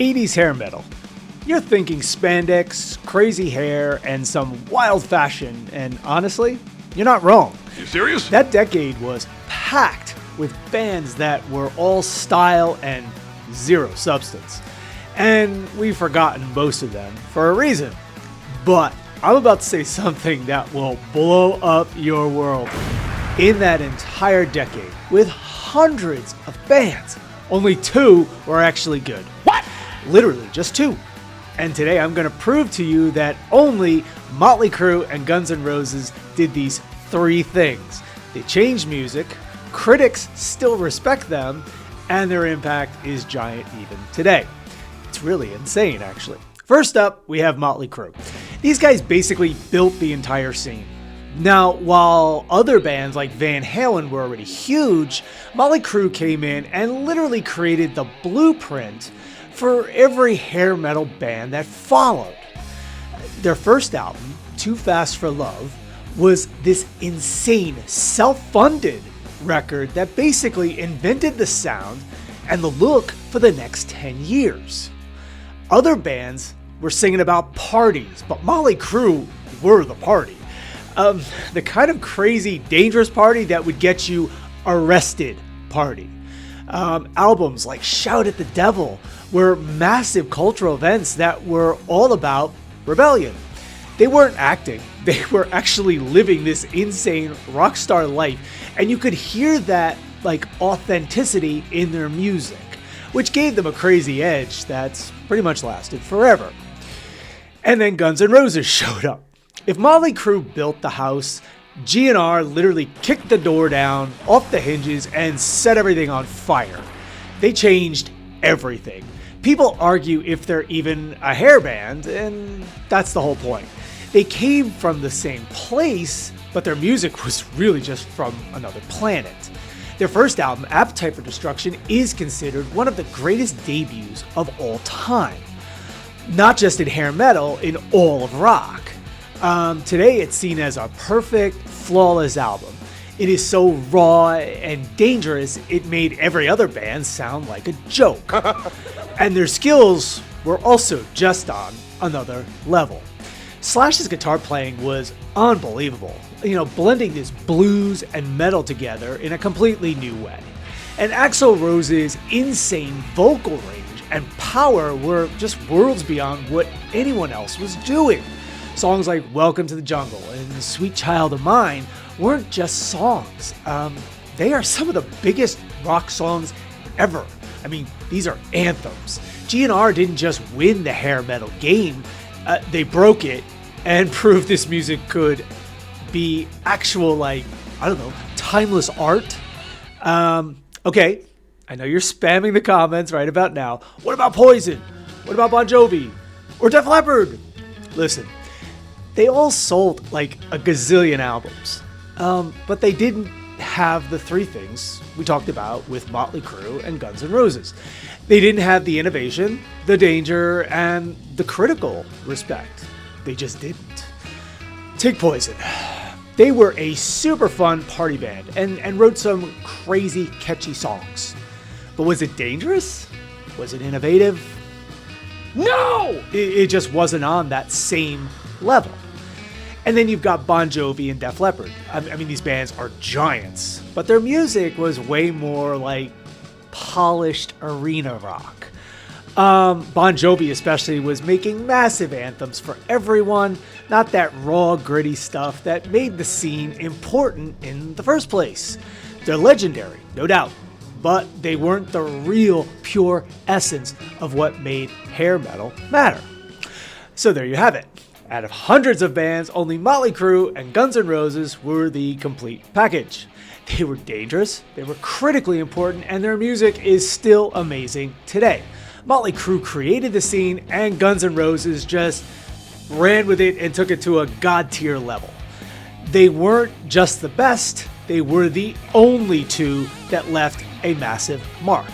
80s hair metal. You're thinking spandex, crazy hair, and some wild fashion, and honestly, you're not wrong. You serious? That decade was packed with bands that were all style and zero substance. And we've forgotten most of them for a reason. But I'm about to say something that will blow up your world. In that entire decade, with hundreds of bands, only 2 were actually good. What? Literally, just 2. And today I'm going to prove to you that only Mötley Crüe and Guns N' Roses did these 3 things. They changed music, critics still respect them, and their impact is giant even today. It's really insane, actually. First up, we have Mötley Crüe. These guys basically built the entire scene. Now, while other bands like Van Halen were already huge, Mötley Crüe came in and literally created the blueprint for every hair metal band that followed. Their first album, Too Fast for Love, was this insane, self-funded record that basically invented the sound and the look for the next 10 years. Other bands were singing about parties, but Mötley Crüe were the party. The kind of crazy, dangerous party that would get you arrested party. Albums like Shout at the Devil were massive cultural events that were all about rebellion. They weren't acting, they were actually living this insane rock star life, and you could hear that authenticity in their music, which gave them a crazy edge that's pretty much lasted forever. And then Guns N' Roses showed up. If Mötley Crüe built the house, GNR literally kicked the door down off the hinges and set everything on fire. They changed everything. People argue if they're even a hair band, and that's the whole point. They came from the same place, but their music was really just from another planet. Their first album, Appetite for Destruction, is considered one of the greatest debuts of all time. Not just in hair metal, in all of rock. Today it's seen as a perfect, flawless album. It is so raw and dangerous, it made every other band sound like a joke. And their skills were also just on another level. Slash's guitar playing was unbelievable, blending this blues and metal together in a completely new way. And Axl Rose's insane vocal range and power were just worlds beyond what anyone else was doing. Songs like Welcome to the Jungle and Sweet Child of Mine weren't just songs. They are some of the biggest rock songs ever. I mean, these are anthems. GNR didn't just win the hair metal game, they broke it and proved this music could be actual, timeless art. Okay, I know you're spamming the comments right about now. What about Poison? What about Bon Jovi? Or Def Leppard? Listen, they all sold like a gazillion albums, but they didn't have the 3 things we talked about with Mötley Crüe and Guns N' Roses. They didn't have the innovation, the danger, and the critical respect. They just didn't. Take Poison. They were a super fun party band and wrote some crazy catchy songs. But was it dangerous? Was it innovative? No! It just wasn't on that same level. And then you've got Bon Jovi and Def Leppard. I mean, these bands are giants, but their music was way more like polished arena rock. Bon Jovi especially was making massive anthems for everyone, not that raw, gritty stuff that made the scene important in the first place. They're legendary, no doubt, but they weren't the real, pure essence of what made hair metal matter. So there you have it. Out of hundreds of bands, only Mötley Crüe and Guns N' Roses were the complete package. They were dangerous, they were critically important, and their music is still amazing today. Mötley Crüe created the scene, and Guns N' Roses just ran with it and took it to a god-tier level. They weren't just the best, they were the only 2 that left a massive mark.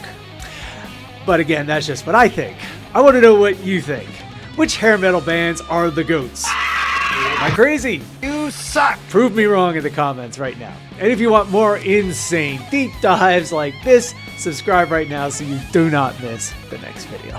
But again, that's just what I think. I want to know what you think. Which hair metal bands are the GOATs? Am I crazy? You suck! Prove me wrong in the comments right now. And if you want more insane deep dives like this, subscribe right now so you do not miss the next video.